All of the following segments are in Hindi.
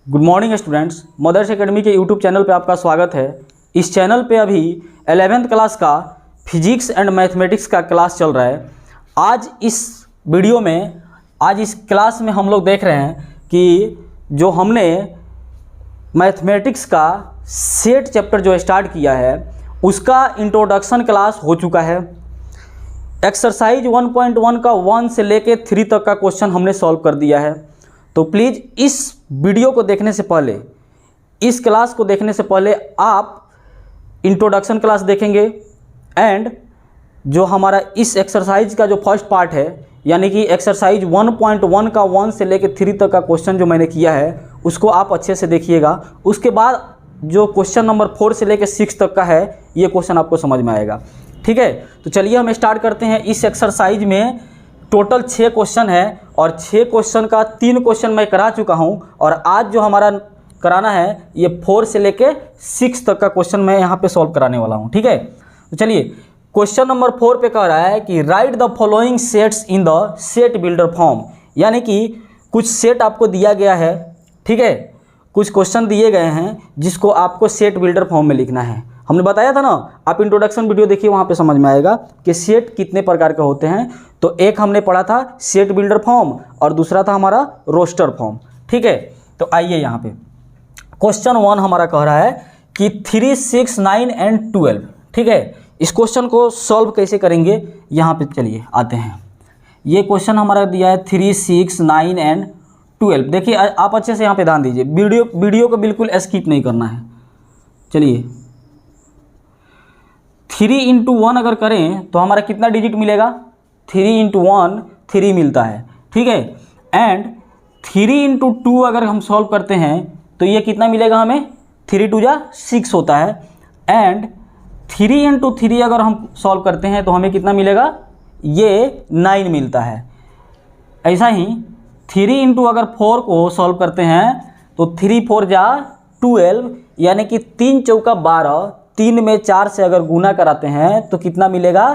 Good morning students, Mother's Academy के यूट्यूब चैनल पे आपका स्वागत है। इस चैनल पे अभी 11th क्लास का फिजिक्स एंड मैथमेटिक्स का क्लास चल रहा है। आज इस क्लास में हम लोग देख रहे हैं कि जो हमने मैथमेटिक्स का सेट चैप्टर जो स्टार्ट किया है उसका इंट्रोडक्शन क्लास हो चुका है। एक्सरसाइज 1.1 का 1 से लेके 3 तक का क्वेश्चन हमने सॉल्व कर दिया है। तो प्लीज़ इस वीडियो को देखने से पहले, इस क्लास को देखने से पहले आप इंट्रोडक्शन क्लास देखेंगे एंड जो हमारा इस एक्सरसाइज का जो फर्स्ट पार्ट है यानी कि एक्सरसाइज 1.1 का 1 से लेके 3 तक का क्वेश्चन जो मैंने किया है उसको आप अच्छे से देखिएगा। उसके बाद जो क्वेश्चन नंबर 4 से लेके 6 तक का है ये क्वेश्चन आपको समझ में आएगा। ठीक है, तो चलिए हम स्टार्ट करते हैं। इस एक्सरसाइज में टोटल 6 क्वेश्चन है और 6 क्वेश्चन का 3 क्वेश्चन मैं करा चुका हूं और आज जो हमारा कराना है ये 4 से लेके 6 तक का क्वेश्चन मैं यहाँ पे सॉल्व कराने वाला हूं। ठीक है, तो चलिए क्वेश्चन नंबर 4 पे कह रहा है कि right the following sets in the set builder form, यानी कि कुछ सेट आपको दिया गया है। ठीक है, कुछ क्वेश्चन दिए गए हैं जिसको आपको सेट बिल्डर फॉर्म में लिखना है। हमने बताया था ना, आप इंट्रोडक्शन वीडियो देखिए, वहाँ पे समझ में आएगा कि सेट कितने प्रकार के होते हैं। तो एक हमने पढ़ा था सेट बिल्डर फॉर्म और दूसरा था हमारा रोस्टर फॉर्म। ठीक है, तो आइए यहाँ पे क्वेश्चन 1 हमारा कह रहा है कि 3, 6, 9 एंड 12। ठीक है, इस क्वेश्चन को सॉल्व कैसे करेंगे यहाँ पे चलिए आते हैं। ये क्वेश्चन हमारा दिया है 3, 6, 9 एंड 12। देखिए आप अच्छे से यहाँ पे ध्यान दीजिए, वीडियो को बिल्कुल स्किप नहीं करना है। चलिए 3 × 1 अगर करें तो हमारा कितना डिजिट मिलेगा? 3 × 1 3 मिलता है। ठीक है, एंड 3 × 2 अगर हम सॉल्व करते हैं तो ये कितना मिलेगा हमें? 3 2 जा 6 होता है। एंड 3 × 3 अगर हम सॉल्व करते हैं तो हमें कितना मिलेगा? ये 9 मिलता है। ऐसा ही 3 × अगर 4 को सॉल्व करते हैं तो 3 4 जा 12, यानी कि 3 चौका 12, 3 में 4 से अगर गुना कराते हैं तो कितना मिलेगा?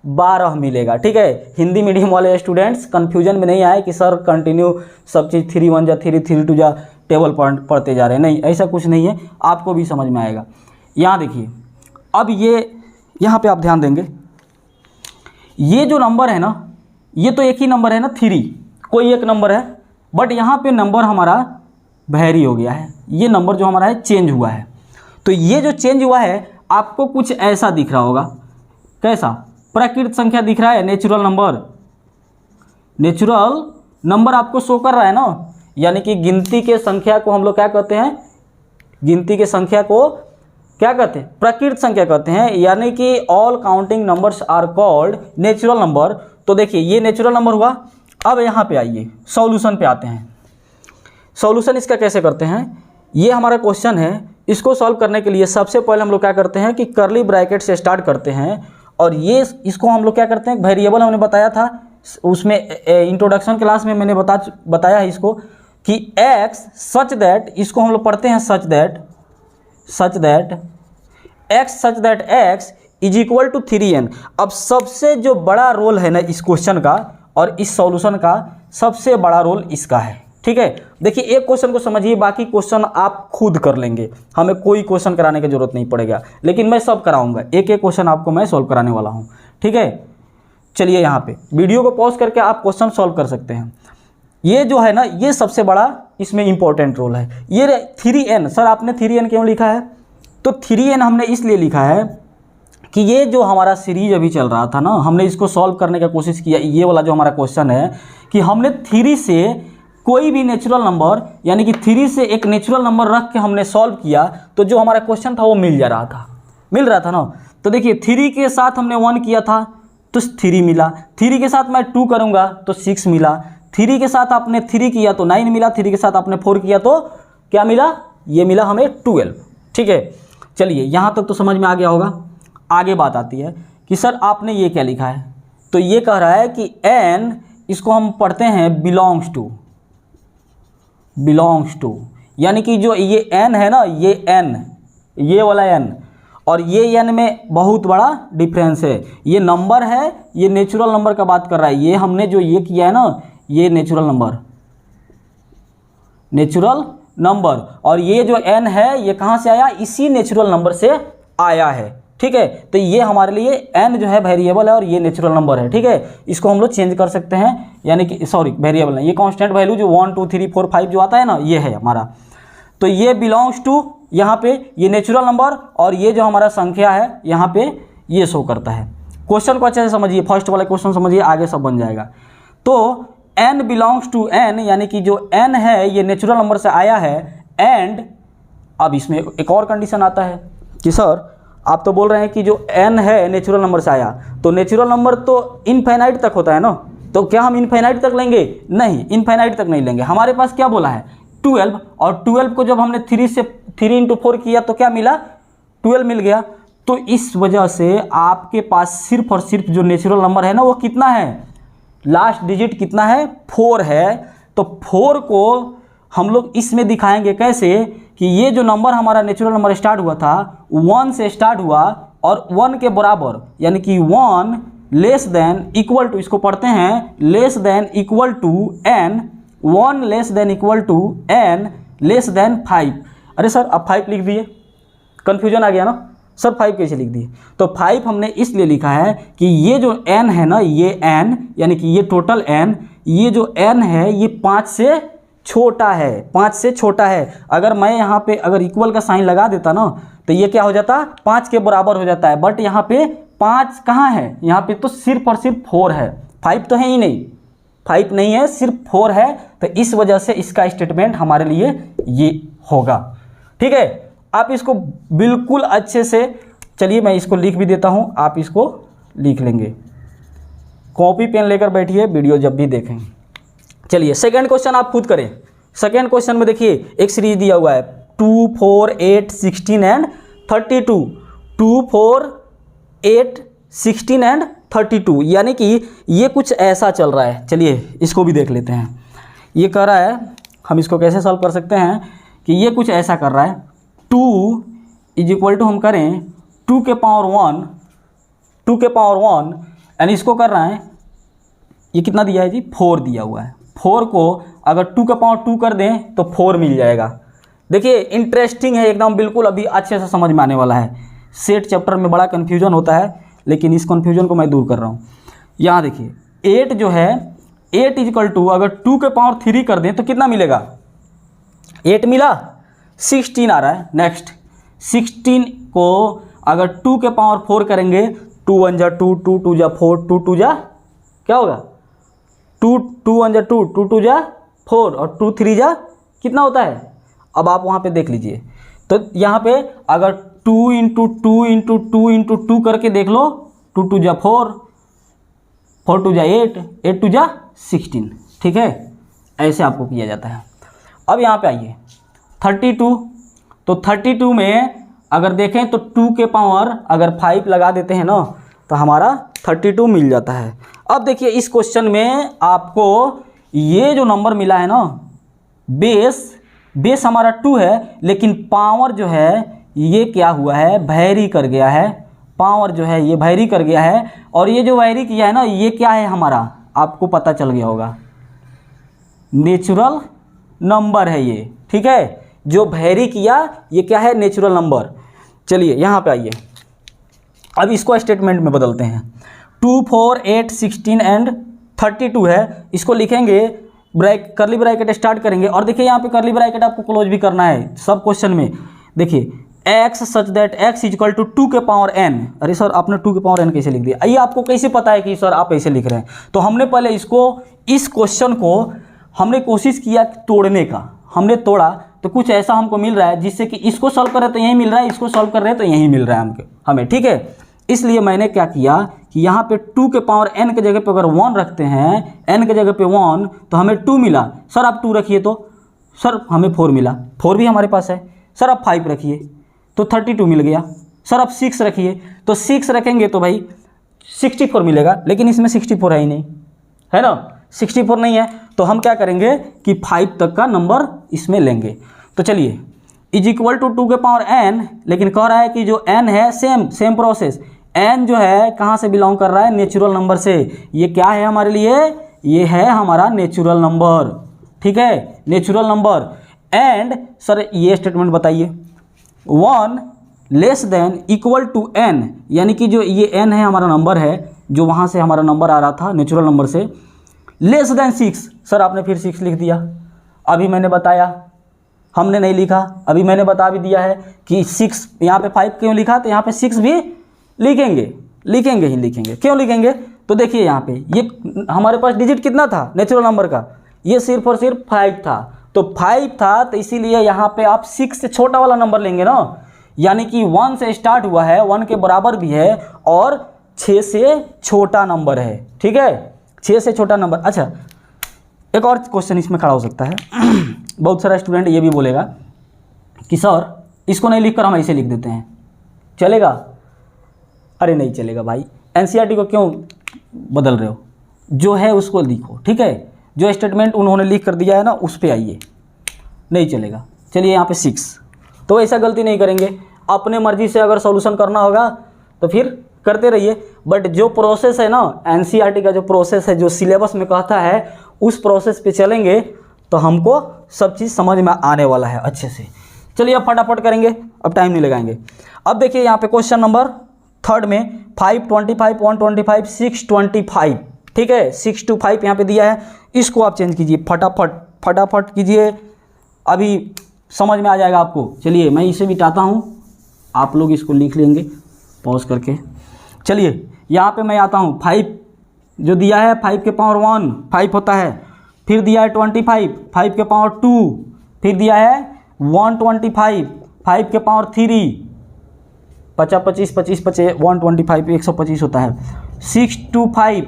12 मिलेगा। ठीक है, हिंदी मीडियम वाले स्टूडेंट्स कंफ्यूजन में नहीं आए कि सर कंटिन्यू सब चीज़ 3 1 जा 3 3 2 जा टेबल पढ़ते जा रहे हैं। नहीं, ऐसा कुछ नहीं है, आपको भी समझ में आएगा। यहाँ देखिए, अब ये यहाँ पे आप ध्यान देंगे, ये जो नंबर है ना, ये तो एक ही नंबर है ना, 3 कोई एक नंबर है, बट यहाँ पे नंबर हमारा वेरी हो गया है। ये नंबर जो हमारा है चेंज हुआ है। तो ये जो चेंज हुआ है आपको कुछ ऐसा दिख रहा होगा। कैसा? प्राकृत संख्या दिख रहा है, नेचुरल नंबर आपको शो कर रहा है ना, यानी कि गिनती के संख्या को हम लोग क्या कहते हैं? गिनती के संख्या को क्या कहते हैं? प्राकृत संख्या कहते हैं, यानी कि all counting numbers are called natural number. तो देखिए ये नेचुरल नंबर हुआ। अब यहाँ पे आइए सॉल्यूशन पे आते हैं। सॉल्यूशन इसका कैसे करते हैं? ये हमारा क्वेश्चन है, इसको सॉल्व करने के लिए सबसे पहले हम लोग क्या करते हैं कि कर्ली ब्रैकेट से स्टार्ट करते हैं और ये इसको हम लोग क्या करते हैं, वेरिएबल हमने बताया था उसमें इंट्रोडक्शन क्लास में मैंने बताया है इसको कि x सच दैट, इसको हम लोग पढ़ते हैं such that x is equal to 3n। अब सबसे जो बड़ा रोल है ना इस क्वेश्चन का और इस सॉल्यूशन का, सबसे बड़ा रोल इसका है। ठीक है, देखिए एक क्वेश्चन को समझिए, बाकी क्वेश्चन आप खुद कर लेंगे, हमें कोई क्वेश्चन कराने की जरूरत नहीं पड़ेगा, लेकिन मैं सब कराऊंगा, एक एक क्वेश्चन आपको मैं सॉल्व कराने वाला हूं। ठीक है, चलिए यहाँ पे वीडियो को पॉज करके आप क्वेश्चन सॉल्व कर सकते हैं। ये जो है ना, ये सबसे बड़ा इसमें इंपॉर्टेंट रोल है। ये 3n, सर आपने 3n क्यों लिखा है? तो 3n हमने इसलिए लिखा है कि ये जो हमारा सीरीज अभी चल रहा था ना, हमने इसको सॉल्व करने का कोशिश किया। ये वाला जो हमारा क्वेश्चन है कि हमने 3 से कोई भी नेचुरल नंबर, यानी कि 3 से एक नेचुरल नंबर रख के हमने सॉल्व किया तो जो हमारा क्वेश्चन था वो मिल रहा था ना। तो देखिए 3 के साथ हमने 1 किया था तो 3 मिला, 3 के साथ मैं 2 करूंगा तो 6 मिला, 3 के साथ आपने 3 किया तो 9 मिला, 3 के साथ आपने 4 किया तो क्या मिला? ये मिला हमें 12। ठीक है, चलिए यहाँ तक तो समझ में आ गया होगा। आगे बात आती है कि सर आपने ये क्या लिखा है? तो ये कह रहा है कि n, इसको हम पढ़ते हैं बिलोंग्स टू, यानी कि जो ये n है ना, ये n, ये वाला n और ये n में बहुत बड़ा डिफरेंस है। ये नंबर है, ये नेचुरल नंबर का बात कर रहा है। ये हमने जो ये किया है ना, ये नेचुरल नंबर, और ये जो n है ये कहाँ से आया, इसी नेचुरल नंबर से आया है। ठीक है, तो ये हमारे लिए n जो है वेरिएबल है और ये नेचुरल नंबर है। ठीक है, इसको हम लोग चेंज कर सकते हैं, यानी कि सॉरी वेरिएबल नहीं, ये कांस्टेंट वैल्यू जो 1 2 3 4 5 जो आता है ना, ये है हमारा। तो ये बिलोंग्स टू यहाँ पे ये नेचुरल नंबर, और ये जो हमारा संख्या है यहाँ पे ये शो करता है। क्वेश्चन को अच्छे से समझिए, फर्स्ट वाला क्वेश्चन समझिए, आगे सब बन जाएगा। तो n बिलोंग्स टू n, यानी कि जो n है ये नेचुरल नंबर से आया है, एंड अब इसमें एक और कंडीशन आता है कि सर आप तो बोल रहे हैं कि जो n है नेचुरल नंबर से आया, तो नेचुरल नंबर तो इनफाइनाइट तक होता है ना, तो क्या हम इनफाइनाइट तक लेंगे? नहीं, इनफाइनाइट तक नहीं लेंगे। हमारे पास क्या बोला है 12, और 12 को जब हमने 3 से 3 × 4 किया तो क्या मिला, 12 मिल गया। तो इस वजह से आपके पास सिर्फ और सिर्फ जो नेचुरल नंबर है ना वो कितना है, लास्ट डिजिट कितना है, 4 है। तो 4 को हम लोग इसमें दिखाएंगे कैसे कि ये जो नंबर हमारा नेचुरल नंबर स्टार्ट हुआ था 1 से स्टार्ट हुआ, और 1 के बराबर, यानी कि 1 लेस देन इक्वल टू, इसको पढ़ते हैं less than equal to n, 1 less than equal to n less than 5। अरे सर अब 5 लिख दिए, कन्फ्यूजन आ गया ना सर, 5 कैसे लिख दिए? तो 5 हमने इसलिए लिखा है कि ये जो n है ना, ये n यानी कि ये टोटल n, ये जो n है ये 5 से छोटा है, 5 से छोटा है। अगर मैं यहाँ पे अगर इक्वल का साइन लगा देता ना तो ये क्या हो जाता, 5 के बराबर हो जाता है, बट यहाँ पे 5 कहाँ है, यहाँ पे तो सिर्फ और सिर्फ 4 है, 5 तो है ही नहीं, 5 नहीं है, सिर्फ 4 है। तो इस वजह से इसका स्टेटमेंट हमारे लिए ये होगा। ठीक है, आप इसको बिल्कुल अच्छे से, चलिए मैं इसको लिख भी देता हूँ, आप इसको लिख लेंगे, कॉपी पेन लेकर बैठिए, वीडियो जब भी देखें। चलिए सेकंड क्वेश्चन आप खुद करें। सेकंड क्वेश्चन में देखिए एक सीरीज दिया हुआ है 2 4 8 16 एंड 32, 2 4 8 16 एंड 32, यानी कि ये कुछ ऐसा चल रहा है। चलिए इसको भी देख लेते हैं। ये कह रहा है, हम इसको कैसे सॉल्व कर सकते हैं कि ये कुछ ऐसा कर रहा है, 2 इज इक्वल टू हम करें 2 के पावर 1, 2 के पावर 1, यानी इसको कर रहा है, ये कितना दिया है जी, 4 दिया हुआ है। 4 को अगर 2 का पावर 2 कर दें तो 4 मिल जाएगा। देखिए इंटरेस्टिंग है एकदम, बिल्कुल अभी अच्छे से समझ में आने वाला है। सेट चैप्टर में बड़ा कन्फ्यूजन होता है, लेकिन इस कन्फ्यूजन को मैं दूर कर रहा हूँ। यहाँ देखिए 8 जो है, 8 इजकल टू अगर 2 के पावर 3 कर दें तो कितना मिलेगा, 8 मिला, 16 आ रहा है। नेक्स्ट 16 को अगर 2 के पावर 4 करेंगे, 2 1 जा 2, 2 2 जा 4, 2 2 जा क्या होगा, 2 2 1 जा 2, 2 2 जा 4, और 2 3 जा कितना होता है। अब आप वहाँ पे देख लीजिए, तो यहाँ पे अगर 2 × 2 × 2 × 2 करके देख लो, 2 2 जा 4, 4 2 जा 8, 8 2 जा 16। ठीक है, ऐसे आपको किया जाता है। अब यहाँ पे आइए 32, तो 32 में अगर देखें तो 2 के पावर अगर 5 लगा देते हैं ना तो हमारा 32 मिल जाता है। अब देखिए इस क्वेश्चन में आपको ये जो नंबर मिला है ना, बेस हमारा 2 है, लेकिन पावर जो है ये क्या हुआ है, वैरी कर गया है। पावर जो है ये वैरी कर गया है, और ये जो वैरी किया है ना ये क्या है हमारा, आपको पता चल गया होगा, नेचुरल नंबर है ये। ठीक है, जो वैरी किया ये क्या है, नेचुरल नंबर। चलिए यहाँ पे आइए, अब इसको स्टेटमेंट में बदलते हैं। 2 4 8 16 एंड 32 है, इसको लिखेंगे, करली ब्रैकेट स्टार्ट करेंगे, और देखिए यहाँ पे करली ब्रैकेट आपको क्लोज भी करना है सब क्वेश्चन में। देखिए x such that x equal to 2 के पावर n। अरे सर आपने 2 के पावर n कैसे लिख दिया, ये आपको कैसे पता है कि सर आप ऐसे लिख रहे हैं। तो हमने पहले इसको, इस क्वेश्चन को हमने कोशिश किया तोड़ने का, हमने तोड़ा तो कुछ ऐसा हमको मिल रहा है जिससे कि इसको सॉल्व कर रहे तो यही मिल रहा है, इसको सॉल्व कर रहे हैं तो यही मिल रहा है हमें। ठीक है, इसलिए मैंने क्या किया कि यहाँ पे 2 के पावर n के जगह पे अगर 1 रखते हैं, n के जगह पे 1, तो हमें 2 मिला। सर आप 2 रखिए तो सर हमें 4 मिला, 4 भी हमारे पास है। सर आप 5 रखिए तो 32 मिल गया। सर आप 6 रखिए तो 6 रखेंगे तो भाई 64 मिलेगा, लेकिन इसमें 64 है ही नहीं, है ना, 64 नहीं है। तो हम क्या करेंगे कि 5 तक का नंबर इसमें लेंगे। तो चलिए इज इक्वल टू 2 के पावर n, लेकिन कह रहा है कि जो n है सेम प्रोसेस, n जो है कहाँ से बिलोंग कर रहा है, नेचुरल नंबर से। ये क्या है हमारे लिए, ये है हमारा नेचुरल नंबर। ठीक है, नेचुरल नंबर एंड सर ये स्टेटमेंट बताइए 1 less than equal to n, यानी कि जो ये n है हमारा नंबर है, जो वहाँ से हमारा नंबर आ रहा था नेचुरल नंबर से, लेस देन 6। सर आपने फिर 6 लिख दिया। अभी मैंने बताया, हमने नहीं लिखा, अभी मैंने बता भी दिया है कि 6 यहाँ पे 5 क्यों लिखा, तो यहाँ पे 6 भी लिखेंगे, लिखेंगे ही लिखेंगे। क्यों लिखेंगे, तो देखिए यहाँ पे ये हमारे पास डिजिट कितना था नेचुरल नंबर का, ये सिर्फ और सिर्फ 5 था, तो 5 था, तो इसीलिए यहाँ पे आप 6 से छोटा वाला नंबर लेंगे ना, यानी कि 1 से स्टार्ट हुआ है, 1 के बराबर भी है और 6 से छोटा नंबर है। ठीक है, 6 से छोटा नंबर। अच्छा, एक और क्वेश्चन इसमें खड़ा हो सकता है बहुत सारा स्टूडेंट ये भी बोलेगा कि सर इसको नहीं लिखकर हम ऐसे लिख देते हैं, चलेगा? अरे नहीं चलेगा भाई, एनसीईआरटी को क्यों बदल रहे हो, जो है उसको लिखो। ठीक है, जो स्टेटमेंट उन्होंने लिख कर दिया है ना उस पे आइए, नहीं चलेगा। चलिए यहाँ पे 6, तो ऐसा गलती नहीं करेंगे, अपने मर्जी से अगर सॉल्यूशन करना होगा तो फिर करते रहिए, बट जो प्रोसेस है ना एनसीईआरटी का, जो प्रोसेस है, जो सिलेबस में कहता है, उस प्रोसेस पे चलेंगे तो हमको सब चीज़ समझ में आने वाला है अच्छे से। चलिए अब फटाफट करेंगे, अब टाइम नहीं लगाएंगे। अब देखिए यहाँ पे क्वेश्चन नंबर 3 में 525, 125, 625, ठीक है, 6 to 5 यहाँ पे दिया है, इसको आप चेंज कीजिए, फटाफट कीजिए, अभी समझ में आ जाएगा आपको। चलिए मैं इसे मिटाता हूँ, आप लोग इसको लिख लेंगे पॉज करके। चलिए यहाँ पे मैं आता हूँ, 5 जो दिया है 5 के पावर 1 5 होता है, फिर दिया है 25 5 के पावर 2, फिर दिया है 125 5 के पावर 3, 25 25 25 125 125 होता है, 625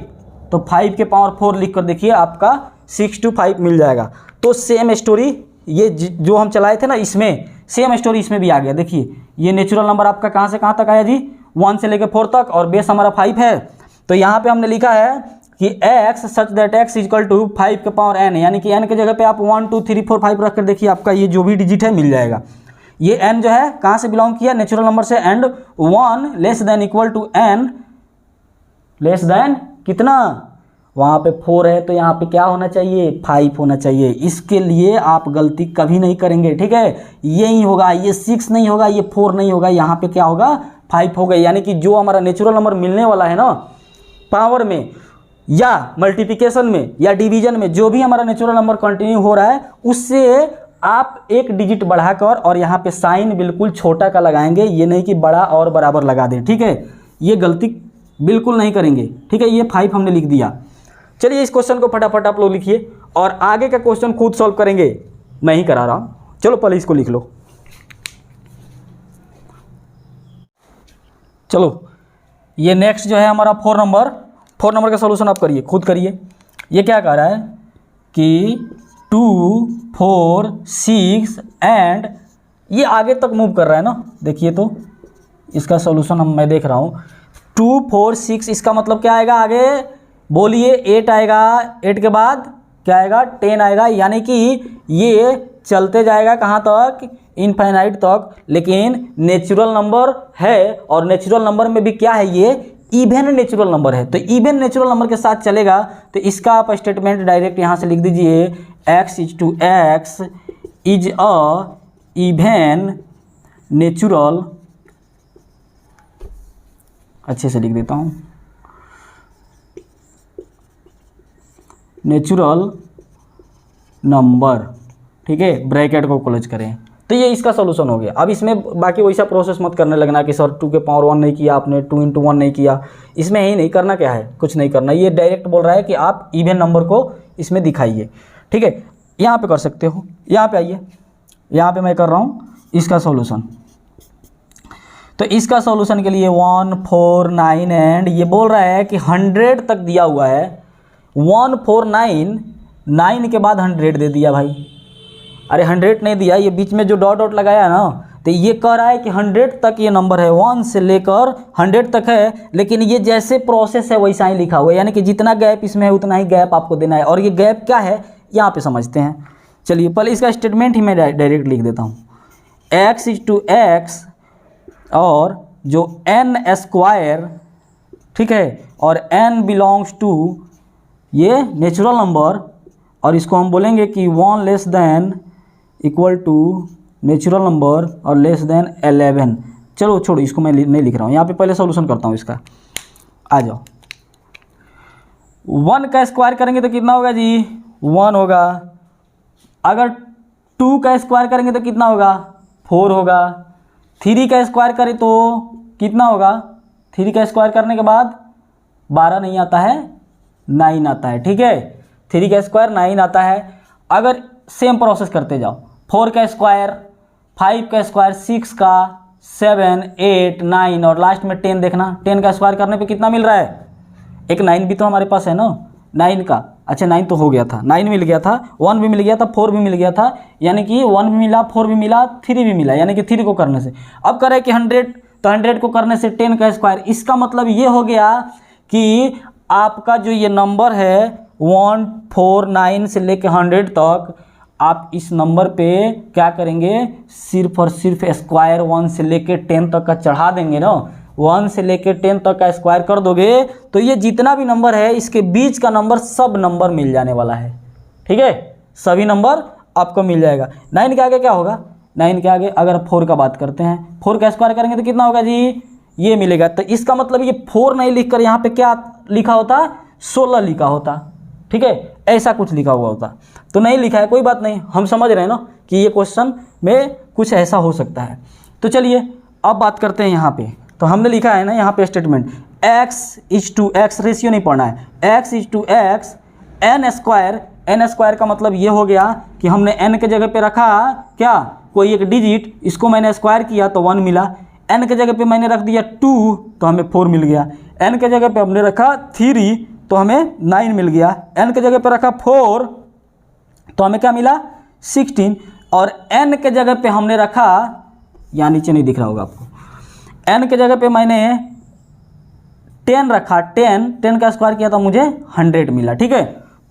तो 5 के पावर 4 लिख कर देखिए, आपका 625 मिल जाएगा। तो सेम स्टोरी ये जो हम चलाए थे ना, इसमें सेम स्टोरी इसमें भी आ गया। देखिए ये नेचुरल नंबर आपका कहाँ से कहाँ तक आया जी, 1 से लेकर 4 तक, और बेस हमारा 5 है। तो यहाँ पे हमने लिखा है कि x such that x equal to 5 के पावर n, यानी कि n के जगह पे आप 1 2 3 4 5 रख कर देखिए, आपका ये जो भी डिजिट है मिल जाएगा। ये n जो है कहाँ से बिलोंग किया, नेचुरल नंबर से, and 1 less than equal to n less than कितना, वहाँ पे 4 है, तो यहाँ पे क्या होना चाहिए, 5 होना चाहिए। इसके लिए आप गलती कभी नहीं करेंगे, ठीक है, ये ही होगा, ये 6 नहीं होगा, ये 4 नहीं होगा, यहाँ पे क्या होगा, 5 हो गए। यानी कि जो हमारा नेचुरल नंबर मिलने वाला है ना, पावर में या मल्टीप्लिकेशन में या डिवीजन में, जो भी हमारा नेचुरल नंबर कंटिन्यू हो रहा है, उससे आप एक डिजिट बढ़ाकर और यहाँ पे साइन बिल्कुल छोटा का लगाएंगे, ये नहीं कि बड़ा और बराबर लगा दें, ठीक है, ये गलती बिल्कुल नहीं करेंगे, ठीक है। ये 5 हमने लिख दिया। चलिए इस क्वेश्चन को फटाफट आप लोग लिखिए और आगे का क्वेश्चन खुद सॉल्व करेंगे, मैं ही करा रहा हूँ। चलो पहले इसको लिख लो। चलो ये नेक्स्ट जो है हमारा 4 नंबर का सॉल्यूशन आप करिए, खुद करिए। ये क्या कह रहा है कि 2 4 6 एंड ये आगे तक मूव कर रहा है ना, देखिए तो इसका सॉल्यूशन मैं देख रहा हूँ। 2 4 6 इसका मतलब क्या आएगा, आगे बोलिए, 8 आएगा, 8 के बाद क्या आएगा, 10 आएगा, यानी कि ये चलते जाएगा कहाँ तक, इनफाइनाइट तक। लेकिन नेचुरल नंबर है और नेचुरल नंबर में भी क्या है, ये इवन नेचुरल नंबर है, तो इवन नेचुरल नंबर के साथ चलेगा। तो इसका आप स्टेटमेंट डायरेक्ट यहाँ से लिख दीजिए, x is two x is a even natural, अच्छे से लिख देता हूँ, नेचुरल नंबर, ठीक है, ब्रैकेट को क्लोज करें। तो ये इसका सॉल्यूशन हो गया। अब इसमें बाकी वैसा प्रोसेस मत करने लगना कि सर 2 के पावर 1 नहीं किया आपने, 2 into 1 नहीं किया, इसमें ही नहीं करना, क्या है, कुछ नहीं करना। ये डायरेक्ट बोल रहा है कि आप इवन नंबर को इसमें दिखाइए, ठीक है। यहाँ पे कर सकते हो, यहाँ पे आइए, यहाँ पे मैं कर रहा हूँ इसका सॉल्यूशन। तो इसका सॉल्यूशन के लिए 1 4 9 एंड ये बोल रहा है कि 100 तक दिया हुआ है, 1 4 9 9 के बाद 100 दे दिया भाई। अरे 100 नहीं दिया, ये बीच में जो डॉट डॉट लगाया ना, तो ये कह रहा है कि 100 तक ये नंबर है, 1 से लेकर 100 तक है, लेकिन ये जैसे प्रोसेस है वैसा ही लिखा हुआ है, यानी कि जितना गैप इसमें है उतना ही गैप आपको देना है। और ये गैप क्या है यहाँ पे समझते हैं। चलिए पहले इसका स्टेटमेंट ही मैं डायरेक्ट लिख देता हूँ, x इज टू x और जो n स्क्वायर, ठीक है, और n बिलोंग्स टू ये नेचुरल नंबर, और इसको हम बोलेंगे कि 1 less than equal to natural number और लेस देन 11। चलो छोड़ो, इसको मैं नहीं लिख रहा हूँ, यहाँ पे पहले सॉल्यूशन करता हूँ इसका। आ जाओ, 1 का स्क्वायर करेंगे तो कितना होगा जी, 1 होगा। अगर 2 का स्क्वायर करेंगे तो कितना होगा, 4 होगा। 3 का स्क्वायर करें तो कितना होगा, 3 का स्क्वायर करने के बाद 12 नहीं आता है, 9 आता है। ठीक है, 3 का स्क्वायर 9 आता है। अगर सेम प्रोसेस करते जाओ, 4 का स्क्वायर, 5 का स्क्वायर, 6 का, 7, 8, 9 और लास्ट में 10 देखना। 10 का स्क्वायर करने पे कितना मिल रहा है, एक 9 भी तो हमारे पास है ना, 9 का, अच्छा 9 तो हो गया था, 9 मिल गया था, 1 भी मिल गया था, 4 भी मिल गया था, यानी कि 1 भी मिला, 4 भी मिला, 3 भी मिला, यानी कि 3 को करने से। अब करें कि 100, तो 100 को करने से 10 का स्क्वायर। इसका मतलब ये हो गया कि आपका जो ये नंबर है 149 से लेकर 100 तक, आप इस नंबर पे क्या करेंगे, सिर्फ और सिर्फ स्क्वायर 1 से लेकर 10 तक का चढ़ा देंगे ना। 1 से लेकर 10 तक का स्क्वायर कर दोगे तो ये जितना भी नंबर है इसके बीच का नंबर सब नंबर मिल जाने वाला है। ठीक है, सभी नंबर आपको मिल जाएगा। 9 के आगे क्या होगा, 9 के आगे अगर 4 का बात करते हैं, 4 का स्क्वायर करेंगे तो कितना होगा जी, ये मिलेगा। तो इसका मतलब ये 4 नहीं लिखकर यहाँ पे क्या लिखा होता, 16 लिखा होता। ठीक है, ऐसा कुछ लिखा हुआ होता, तो नहीं लिखा है, कोई बात नहीं, हम समझ रहे हैं ना कि ये क्वेश्चन में कुछ ऐसा हो सकता है। तो चलिए अब बात करते हैं यहाँ पे। तो हमने लिखा है ना यहाँ पे स्टेटमेंट, x/x, रेशियो नहीं पढ़ना है, x/x n square. n square का मतलब ये हो गया कि हमने n के जगह पे रखा क्या, कोई एक डिजिट, इसको मैंने स्क्वायर किया तो 1 मिला। n के जगह पे मैंने रख दिया 2 तो हमें 4 मिल गया। n के जगह पे हमने रखा 3 तो हमें 9 मिल गया। n के जगह पे रखा 4 तो हमें क्या मिला, 16। और n के जगह पे हमने रखा, यहाँ नीचे नहीं दिख रहा होगा आपको, n के जगह पे मैंने 10 रखा, 10 का स्क्वायर किया तो मुझे 100 मिला। ठीक है,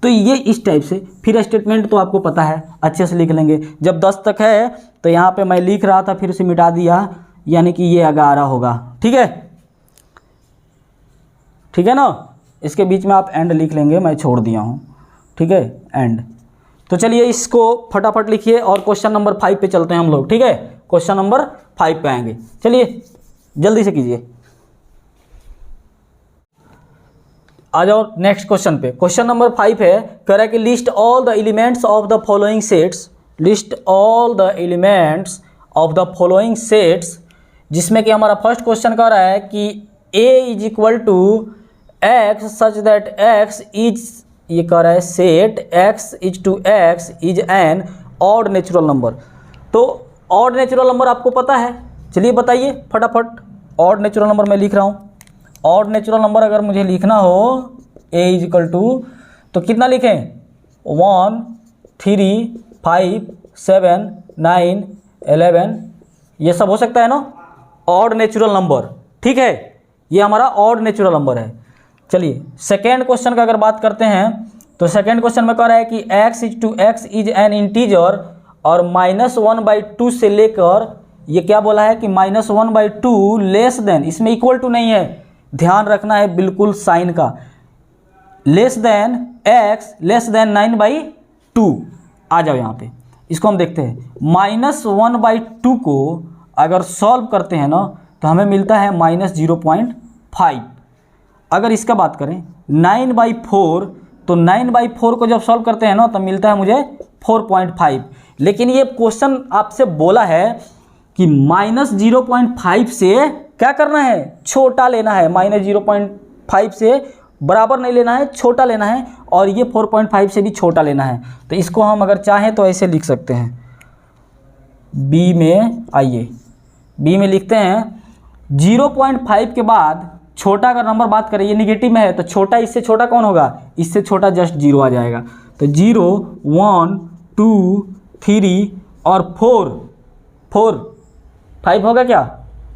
तो ये इस टाइप से। फिर स्टेटमेंट तो आपको पता है, अच्छे से लिख लेंगे। जब 10 तक है तो यहाँ पे मैं लिख रहा था, फिर उसे मिटा दिया, यानी कि ये 11 होगा। ठीक है, ठीक है ना, इसके बीच में आप एंड लिख लेंगे, मैं छोड़ दिया हूँ। ठीक है, एंड। तो चलिए इसको फटाफट लिखिए और क्वेश्चन नंबर 5 पे चलते हैं हम लोग। ठीक है, क्वेश्चन नंबर 5 पे आएंगे, चलिए जल्दी से कीजिए। आ जाओ नेक्स्ट क्वेश्चन पे। क्वेश्चन नंबर 5 है, कह रहा है कि list all the elements of the following sets, list all the elements of the following sets, जिसमें कि हमारा फर्स्ट क्वेश्चन कह रहा है कि a = x such that x is, ये कह रहा है set x/x is an odd natural number. तो ऑड नेचुरल नंबर आपको पता है, चलिए बताइए फटाफट। ऑड नेचुरल नंबर मैं लिख रहा हूँ। ऑड नेचुरल नंबर अगर मुझे लिखना हो a = तो कितना लिखें, 1, 3, 5, 7, 9, 11, ये सब हो सकता है ना, ऑड नेचुरल नंबर। ठीक है, ये हमारा ऑड नेचुरल नंबर है। चलिए सेकेंड क्वेश्चन का अगर बात करते हैं, तो सेकेंड क्वेश्चन में कह रहा है कि x/x इज एन इंटीजर, और -1/2 से लेकर, ये क्या बोला है कि -1/2 लेस देन, इसमें इक्वल टू नहीं है, ध्यान रखना है बिल्कुल साइन का, less than x less than 9/2। आ जाओ यहाँ पे, इसको हम देखते हैं। -1/2 को अगर सॉल्व करते हैं ना तो हमें मिलता है -0.5। अगर इसका बात करें 9/4, तो 9/4 को जब सॉल्व करते हैं ना तो मिलता है मुझे 4.5। लेकिन ये क्वेश्चन आपसे बोला है कि -0.5 से क्या करना है, छोटा लेना है, -0.5 से बराबर नहीं लेना है, छोटा लेना है, और ये 4.5 से भी छोटा लेना है। तो इसको हम अगर चाहें तो ऐसे लिख सकते हैं, बी में आइए, बी में लिखते हैं 0.5 के बाद छोटा अगर नंबर बात करें, ये निगेटिव में है तो छोटा, इससे छोटा कौन होगा, इससे छोटा जस्ट 0 आ जाएगा। तो 0, 1, 2, 3 और 4, 5 होगा क्या,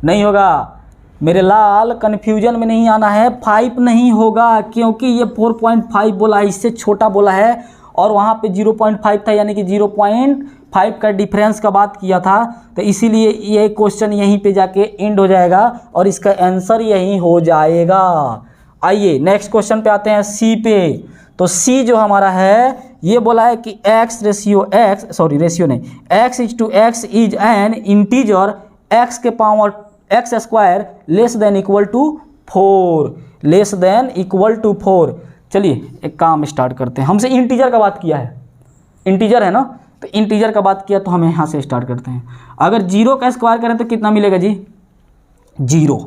नहीं होगा मेरे लाल, कन्फ्यूजन में नहीं आना है, 5 नहीं होगा, क्योंकि ये 4.5 बोला है, इससे छोटा बोला है, और वहाँ पे 0.5 था, यानी कि 0.5 का डिफरेंस का बात किया था। तो इसीलिए ये क्वेश्चन यहीं पे जाके एंड हो जाएगा और इसका आंसर यहीं हो जाएगा। आइए नेक्स्ट क्वेश्चन पे आते हैं, सी पे। तो सी जो हमारा है ये बोला है कि रेशियो नहीं, x is an integer x के power x square less than equal to 4। चलिए एक काम स्टार्ट करते हैं। हमसे इंटीजर का बात किया है, इंटीजर है ना, तो इंटीजर का बात किया तो हम यहाँ से स्टार्ट करते हैं। अगर 0 का स्क्वायर करें तो कितना मिलेगा जी? 0।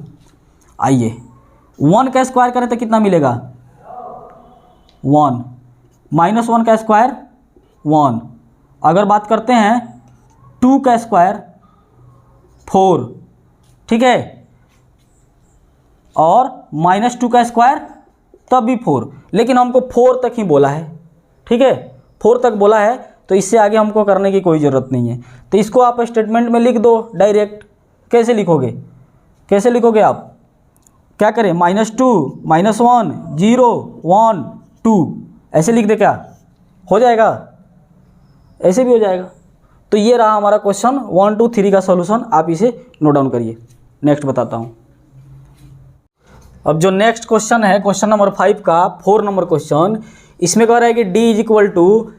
आइए 1 का स्क्वायर करें तो कितना मिलेगा? 1। -1 का स्क्वायर 1। अगर बात करते हैं 2 का स्क्वायर 4, ठीक है, और -2 का स्क्वायर तब भी 4, लेकिन हमको 4 तक ही बोला है, ठीक है, 4 तक बोला है, तो इससे आगे हमको करने की कोई ज़रूरत नहीं है। तो इसको आप स्टेटमेंट में लिख दो डायरेक्ट। कैसे लिखोगे आप? क्या करें? -2, -1, 0, 1, 2 ऐसे लिख दे, क्या हो जाएगा? ऐसे भी हो जाएगा। तो ये रहा हमारा क्वेश्चन 1, 2, 3 का सॉल्यूशन। आप इसे नोट डाउन करिए। नेक्स्ट बताता हूँ। अब जो नेक्स्ट क्वेश्चन है, क्वेश्चन नंबर 5 का 4 नंबर क्वेश्चन, इसमें कह रहा है कि D इज इक्वल टू,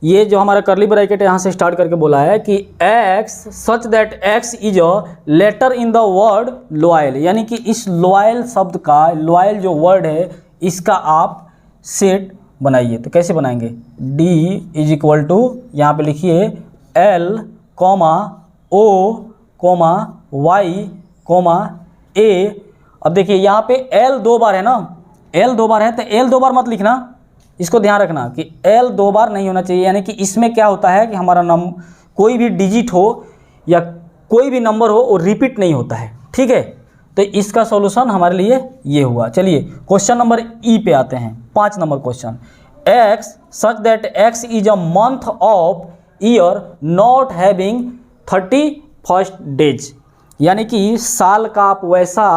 ये जो हमारा करली ब्रैकेट यहाँ से स्टार्ट करके बोला है कि x such that x is a letter in the word loyal, यानी कि इस लॉयल शब्द का, लॉयल जो वर्ड है इसका आप सेट बनाइए। तो कैसे बनाएंगे? D इज इक्वल टू, यहाँ पे लिखिए L, O, Y, A। अब देखिए यहाँ पे L 2 बार है ना, L 2 बार है, तो L 2 बार मत लिखना, इसको ध्यान रखना कि L 2 बार नहीं होना चाहिए। यानी कि इसमें क्या होता है कि हमारा कोई भी डिजिट हो या कोई भी नंबर हो वो रिपीट नहीं होता है, ठीक है। तो इसका सॉल्यूशन हमारे लिए ये हुआ। चलिए क्वेश्चन नंबर E पे आते हैं, 5 number question. x such that x is a month of year not having 31 days, यानी कि साल का आप वैसा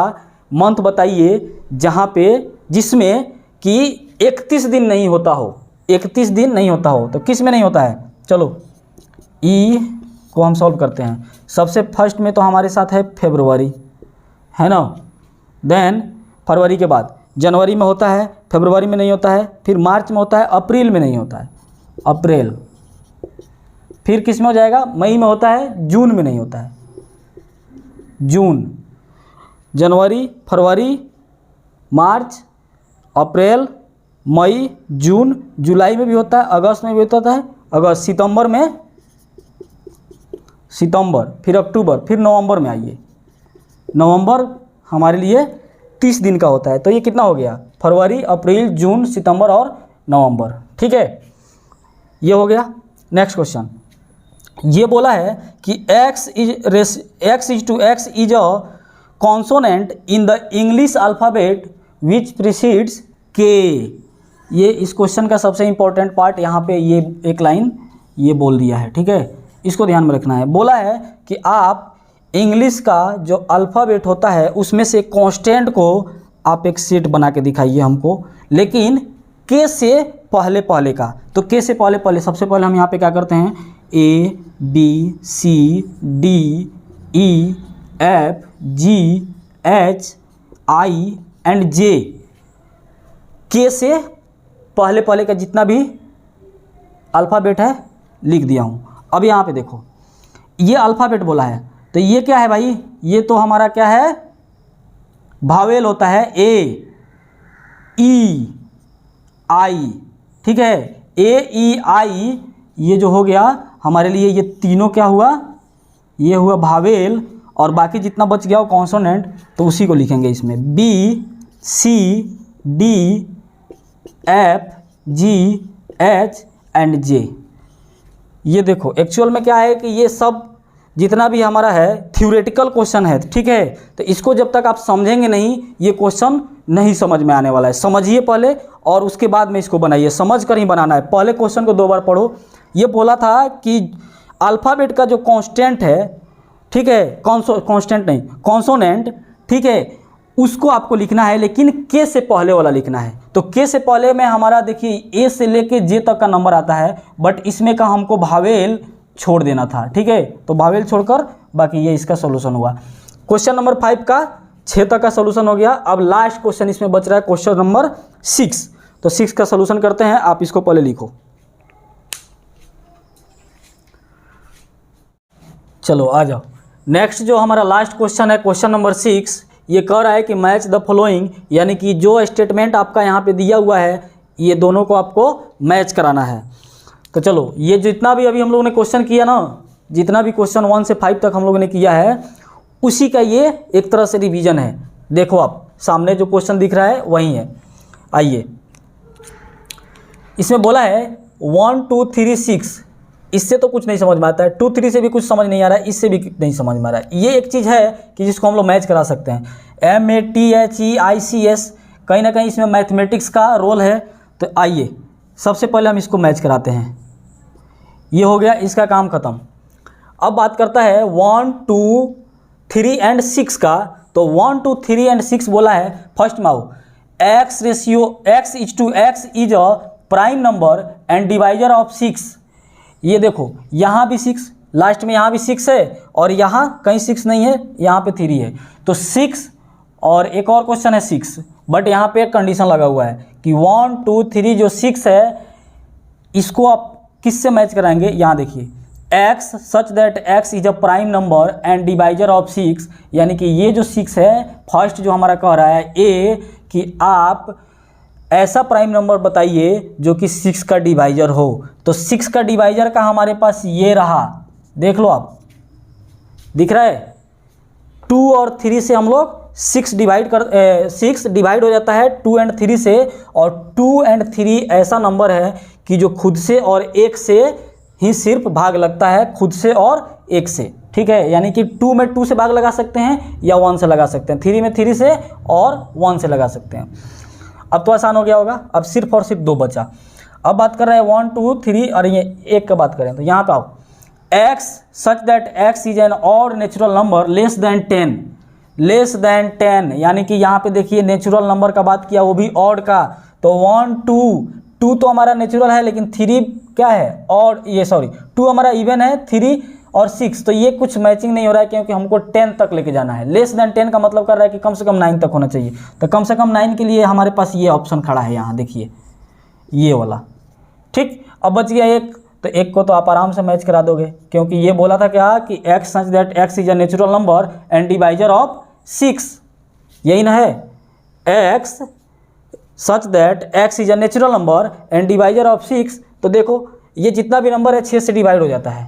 मंथ बताइए जहाँ पे जिसमें कि 31 दिन नहीं होता हो, 31 दिन नहीं होता हो। तो किस में नहीं होता है? चलो ई को हम सॉल्व करते हैं। सबसे फर्स्ट में तो हमारे साथ है फरवरी, है ना, देन फरवरी के बाद जनवरी में होता है, फरवरी में नहीं होता है, फिर मार्च में होता है, अप्रैल में नहीं होता है, अप्रैल, फिर किस में हो जाएगा? मई में होता है, जून में नहीं होता है, जून, जनवरी, फरवरी, मार्च, अप्रैल, मई, जून, जुलाई में भी होता है, अगस्त में भी होता है, अगस्त, सितंबर में, फिर अक्टूबर, फिर नवंबर में आइए, नवंबर हमारे लिए 30 दिन का होता है। तो ये कितना हो गया? फरवरी, अप्रैल, जून, सितंबर और नवंबर, ठीक है, ये हो गया। नेक्स्ट क्वेश्चन, ये बोला है कि x is a consonant in the English alphabet which precedes k। ये इस क्वेश्चन का सबसे इंपॉर्टेंट पार्ट, यहाँ पे ये एक लाइन ये बोल दिया है, ठीक है, इसको ध्यान में रखना है। बोला है कि आप इंग्लिश का जो अल्फ़ाबेट होता है उसमें से कांस्टेंट को आप एक सेट बना के दिखाइए हमको, लेकिन k से पहले का। तो k से पहले सबसे पहले हम यहाँ पे क्या करते हैं? A, B, C, D, E, F, G, H, I and J, K से पहले का जितना भी अल्फ़ाबेट है लिख दिया हूँ। अब यहाँ पे देखो, ये अल्फ़ाबेट बोला है, तो ये क्या है भाई? ये तो हमारा क्या है? भावेल होता है, A, E, I, ठीक है, A, E, I, ये जो हो गया हमारे लिए, ये तीनों क्या हुआ? ये हुआ भावेल, और बाकी जितना बच गया वो कॉन्सोनेंट, तो उसी को लिखेंगे इसमें, B, C, D, F, G, H and J। ये देखो एक्चुअल में क्या है कि ये सब जितना भी हमारा है थ्योरेटिकल क्वेश्चन है, ठीक है। तो इसको जब तक आप समझेंगे नहीं, ये क्वेश्चन नहीं समझ में आने वाला है। समझिए पहले और उसके बाद में इसको बनाइए, समझ कर ही बनाना है। पहले क्वेश्चन को 2 बार पढ़ो। ये बोला था कि अल्फ़ाबेट का जो कांस्टेंट है, ठीक है, कांस्टेंट नहीं, कॉन्सोनेंट, ठीक है, उसको आपको लिखना है, लेकिन के से पहले वाला लिखना है। तो के से पहले में हमारा देखिए ए से लेके जे तक का नंबर आता है, बट इसमें का हमको भावेल छोड़ देना था, ठीक है। तो भावेल छोड़कर बाकी ये इसका सोल्यूशन हुआ। क्वेश्चन नंबर 5 का 6 तक का सोल्यूशन हो गया। अब लास्ट क्वेश्चन इसमें बच रहा है, क्वेश्चन नंबर 6। तो 6 का सोल्यूशन करते हैं। आप इसको पहले लिखो, चलो आ जाओ। नेक्स्ट जो हमारा लास्ट क्वेश्चन है, क्वेश्चन नंबर 6, ये कह रहा है कि मैच द फॉलोइंग, यानी कि जो स्टेटमेंट आपका यहाँ पे दिया हुआ है ये दोनों को आपको मैच कराना है। तो चलो, ये जितना भी अभी हम लोगों ने क्वेश्चन किया ना, जितना भी क्वेश्चन 1 से 5 तक हम लोगों ने किया है, उसी का ये एक तरह से रिवीजन है। देखो आप सामने जो क्वेश्चन दिख रहा है वही है। आइए, इसमें बोला है 1 2 3 6, इससे तो कुछ नहीं समझ में आता है, 2 3 से भी कुछ समझ नहीं आ रहा है, इससे भी नहीं समझ में आ रहा है। ये एक चीज़ है कि जिसको हम लोग मैच करा सकते हैं। MATHEICS, कहीं ना कहीं इसमें मैथमेटिक्स का रोल है। तो आइए सबसे पहले हम इसको मैच कराते हैं। ये हो गया, इसका काम ख़त्म। अब बात करता है 1 2 3 एंड 6 का। तो 1 2 3 एंड 6 बोला है, first Mao x ratio x is a prime number and divisor of 6। ये देखो यहाँ भी 6, लास्ट में यहाँ भी 6 है और यहाँ कहीं 6 नहीं है, यहाँ पे 3 है। तो 6 और एक और क्वेश्चन है 6, बट यहाँ पे एक कंडीशन लगा हुआ है कि 1 2 3 जो 6 है, इसको आप किससे मैच कराएंगे। यहाँ देखिए, x such that x is a prime number and divisor of 6, यानी कि ये जो 6 है, फर्स्ट जो हमारा कह रहा है ए कि आप ऐसा प्राइम नंबर बताइए जो कि 6 का डिवाइजर हो। तो 6 का डिवाइजर का हमारे पास ये रहा, देख लो आप, दिख रहा है। 2 और 3 से हम लोग 6 डिवाइड हो जाता है 2 एंड 3 से, और 2 एंड 3 ऐसा नंबर है कि जो खुद से और 1 से ही सिर्फ भाग लगता है, खुद से और 1 से, ठीक है। यानी कि 2 में 2 से भाग लगा सकते हैं या 1 से लगा सकते हैं, 3 में 3 से और 1 से लगा सकते हैं। अब तो आसान हो गया होगा। अब सिर्फ और सिर्फ 2 बचा। अब बात कर रहे हैं 1 2 3 और ये 1 का बात करें तो यहाँ पे आओ, x such that x is N odd natural number less than 10, यानी कि यहाँ पे देखिए नेचुरल नंबर का बात किया, वो भी ऑड का। तो 1 2 तो हमारा नेचुरल है, लेकिन 3 क्या है, ऑड, ये सॉरी 2 हमारा इवन है, 3 और 6, तो ये कुछ मैचिंग नहीं हो रहा है क्योंकि हमको 10 तक लेके जाना है। लेस देन 10 का मतलब कर रहा है कि कम से कम 9 तक होना चाहिए। तो कम से कम 9 के लिए हमारे पास ये ऑप्शन खड़ा है, यहाँ देखिए ये वाला, ठीक। अब बच गया 1, तो 1 को तो आप आराम से मैच करा दोगे, क्योंकि ये बोला था क्या कि x such that x is a natural number and divisor of 6, यही ना है, x such that x is a natural number and divisor of 6। तो देखो ये जितना भी नंबर है 6 से डिवाइड हो जाता है,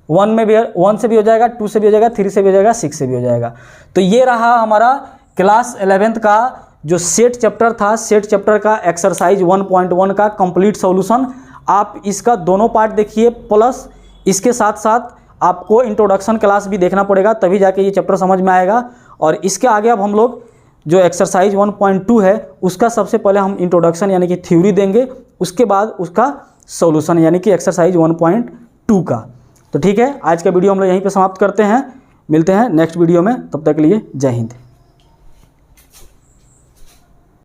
1 से भी हो जाएगा, 2 से भी हो जाएगा, 3 से भी हो जाएगा, 6 से भी हो जाएगा। तो ये रहा हमारा क्लास 11th का जो सेट चैप्टर था, सेट चैप्टर का एक्सरसाइज 1.1 का कंप्लीट सॉल्यूशन। आप इसका दोनों पार्ट देखिए, प्लस इसके साथ साथ आपको इंट्रोडक्शन क्लास भी देखना पड़ेगा, तभी जाके ये चैप्टर समझ में आएगा। और इसके आगे अब हम लोग जो एक्सरसाइज 1.2 है उसका सबसे पहले हम इंट्रोडक्शन यानी कि थ्योरी देंगे, उसके बाद उसका सॉल्यूशन यानी कि एक्सरसाइज 1.2 का। तो ठीक है, आज का वीडियो हम लोग यहीं पे समाप्त करते हैं, मिलते हैं नेक्स्ट वीडियो में, तब तक के लिए जय हिंद।